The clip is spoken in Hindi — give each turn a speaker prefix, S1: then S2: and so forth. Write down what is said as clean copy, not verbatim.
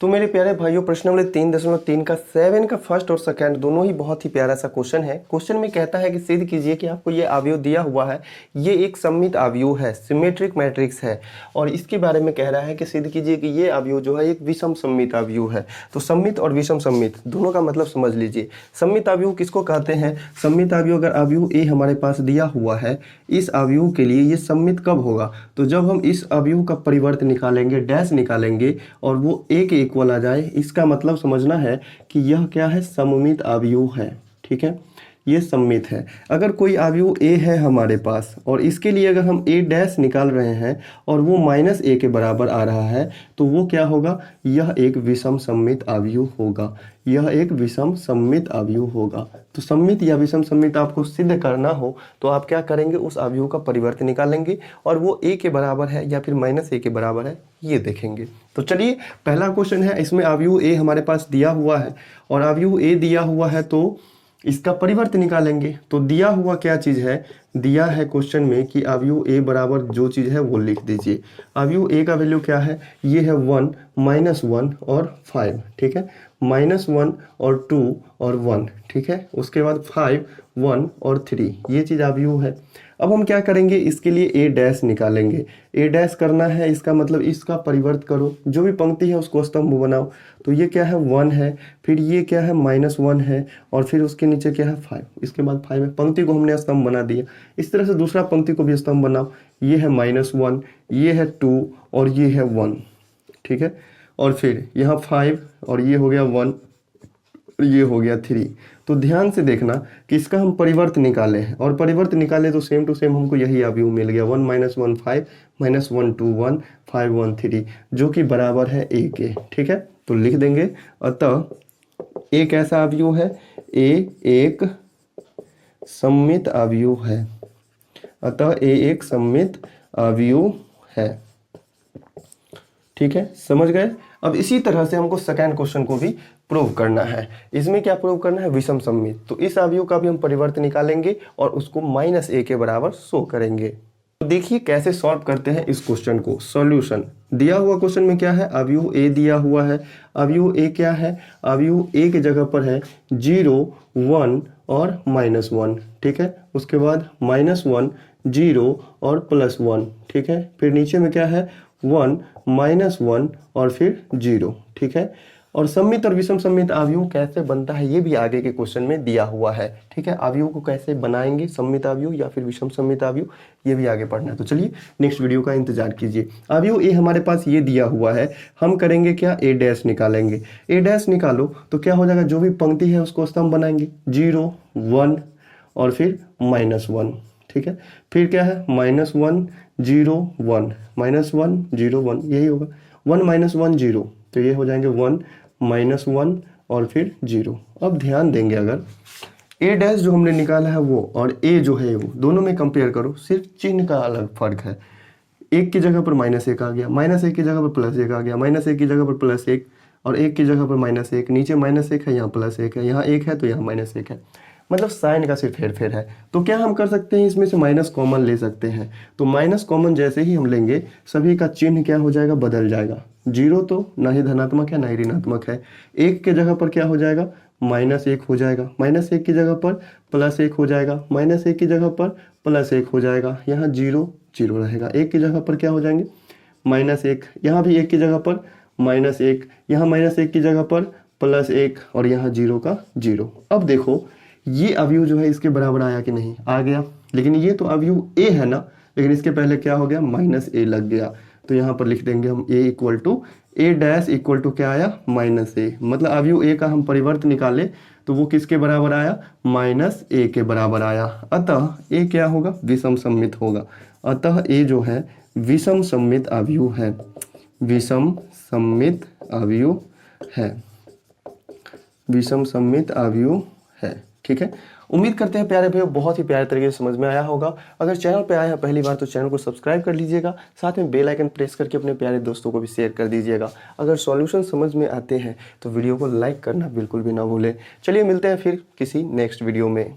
S1: तो मेरे प्यारे भाइयों, प्रश्न नंबर 3.3 का 7 का फर्स्ट और सेकंड दोनों ही बहुत ही प्यारा सा क्वेश्चन है। क्वेश्चन में कहता है कि सिद्ध कीजिए कि आपको ये अवयव दिया हुआ है, ये एक सममित अवयव है, सिमेट्रिक मैट्रिक्स है, और इसके बारे में कह रहा है कि सिद्ध कीजिए कि ये अवयव जो है एक विषम सममित अवयव है। तो सममित और विषम सममित दोनों का मतलब समझ लीजिए। सममित अवयव किसको कहते हैं? सममित अवयव, अगर अवयव ए हमारे पास दिया हुआ है, इस अवयव के लिए ये सममित कब होगा? तो जब हम इस अवयव का परिवर्त निकालेंगे, डैश निकालेंगे, और वो ए के इक्वल आ जाए। इसका मतलब समझना है कि यह क्या है? सममित अवयव है। ठीक है, ये सममित है। अगर कोई अवयव ए है हमारे पास और इसके लिए अगर हम ए डैश निकाल रहे हैं और वो माइनस ए के बराबर आ रहा है, तो वो क्या होगा? यह एक विषम सममित अवयव होगा। यह एक विषम सममित अवयव होगा। तो सममित या विषम सममित आपको सिद्ध करना हो तो आप क्या करेंगे? उस अवयव का परिवर्त निकालेंगे और वो ए के बराबर है या फिर माइनस ए के बराबर है, ये देखेंगे। तो चलिए, पहला क्वेश्चन है, इसमें अवयव ए हमारे पास दिया हुआ है और अवयव ए दिया हुआ है तो इसका परिवर्त निकालेंगे। तो दिया हुआ क्या चीज़ है? दिया है क्वेश्चन में कि अवयव ए बराबर जो चीज़ है वो लिख दीजिए। अवयव ए का वैल्यू क्या है? ये है 1, -1 और 5। ठीक है, -1 और 2 और 1। ठीक है, उसके बाद 5, 1 और 3, ये चीज़ अवयव है। अब हम क्या करेंगे? इसके लिए ए डैश निकालेंगे। ए डैश करना है, इसका मतलब इसका परिवर्त करो, जो भी पंक्ति है उसको स्तंभ बनाओ। तो ये क्या है? 1 है, फिर ये क्या है? -1 है, और फिर उसके नीचे क्या है? 5, इसके बाद 5 है। पंक्ति को हमने स्तंभ बना दिया। इस तरह से दूसरा पंक्ति को भी स्तंभ बनाओ। ये है -1, ये है 2 और ये है 1। ठीक है, और फिर यहाँ 5 और ये हो गया 1, ये हो गया 3। तो ध्यान से देखना कि इसका हम परिवर्त निकाले हैं, और परिवर्त निकाले तो सेम टू सेम हमको यही अवयव मिल गया। 1 -1 5, -1 2 1, 5 1 3, जो कि बराबर है ए के। ठीक है, तो लिख देंगे। अतः ए कैसा अवयव है? ए एक सममित अवयव है। अतः ए एक सममित अवयव है। ठीक है, समझ गए? अब इसी तरह से हमको सेकंड क्वेश्चन को भी प्रूव करना है। इसमें क्या प्रूव करना है? विषम सममित। तो इस अवयव का भी हम परिवर्त निकालेंगे और उसको -a के बराबर शो करेंगे। तो देखिए कैसे सॉल्व करते हैं इस क्वेश्चन को। सॉल्यूशन दिया हुआ क्वेश्चन में क्या है? अवयव ए दिया हुआ है। अवयव ए क्या है? अवयव ए के जगह पर है 0, 1 और -1। ठीक है, उसके बाद -1, 0 और +1। ठीक है, फिर नीचे में क्या है? 1, -1 और फिर 0। ठीक है, और सममित और विषम सममित अवयव कैसे बनता है ये भी आगे के क्वेश्चन में दिया हुआ है। ठीक है, अवयव को कैसे बनाएंगे, सममित अवयव या फिर विषम सममित अवयव, ये भी आगे पढ़ना है। तो चलिए नेक्स्ट वीडियो का इंतजार कीजिए। अवयव ए हमारे पास ये दिया हुआ है, हम करेंगे क्या? ए डैश निकालेंगे। ए डैश निकालो तो क्या हो जाएगा? जो भी पंक्ति है उसको स्तंभ बनाएंगे, 0 1 और फिर -1। ठीक है, फिर क्या है? -1 0 1, -1 0 1, यही होगा। 1 -1 0, तो ये हो जाएंगे 1 -1 और फिर 0। अब ध्यान देंगे, अगर ए डैश जो हमने निकाला है वो और ए जो है वो दोनों में कंपेयर करो, सिर्फ चिन्ह का अलग फर्क है। एक की जगह पर -1 आ गया, -1 की जगह पर +1 आ गया, -1 की जगह पर +1 और 1 की जगह पर -1, नीचे -1 है, यहाँ +1 है, यहाँ 1 है तो यहाँ -1 है। मतलब साइन का सिर्फ हेरफेर है। तो क्या हम कर सकते हैं? इसमें से माइनस कॉमन ले सकते हैं। तो माइनस कॉमन जैसे ही हम लेंगे, सभी का चिन्ह क्या हो जाएगा? बदल जाएगा। 0 तो ना ही धनात्मक है ना ही ऋणात्मक है। 1 के जगह पर क्या हो जाएगा? -1 हो जाएगा। -1 की जगह पर +1 हो जाएगा। -1 की जगह पर +1 हो जाएगा। यहाँ 0 0 रहेगा। 1 की जगह पर क्या हो जाएंगे? -1, यहाँ भी 1 की जगह पर -1, यहाँ -1 की जगह पर +1 और यहाँ 0 का 0। अब देखो ये अवयव जो है इसके बराबर आया कि नहीं? आ गया। लेकिन ये तो अवयव ए है ना, लेकिन इसके पहले क्या हो गया? -a लग गया। तो यहाँ पर लिख देंगे हम a = a dash equal to क्या आया? -a। मतलब अवयव a का हम परिवर्त निकाले तो वो किसके बराबर आया? -a के बराबर आया। अतः a क्या होगा? विषम सममित होगा। अतः a जो है विषम सममित अवयव है। विषम सममित अवयव है। विषम सममित अवयव है। ठीक है, उम्मीद करते हैं प्यारे भाइयों बहुत ही प्यारे तरीके से समझ में आया होगा। अगर चैनल पे आए हैं पहली बार तो चैनल को सब्सक्राइब कर लीजिएगा, साथ में बेल आइकन प्रेस करके अपने प्यारे दोस्तों को भी शेयर कर दीजिएगा। अगर सॉल्यूशन समझ में आते हैं तो वीडियो को लाइक करना बिल्कुल भी ना भूलें। चलिए मिलते हैं फिर किसी नेक्स्ट वीडियो में।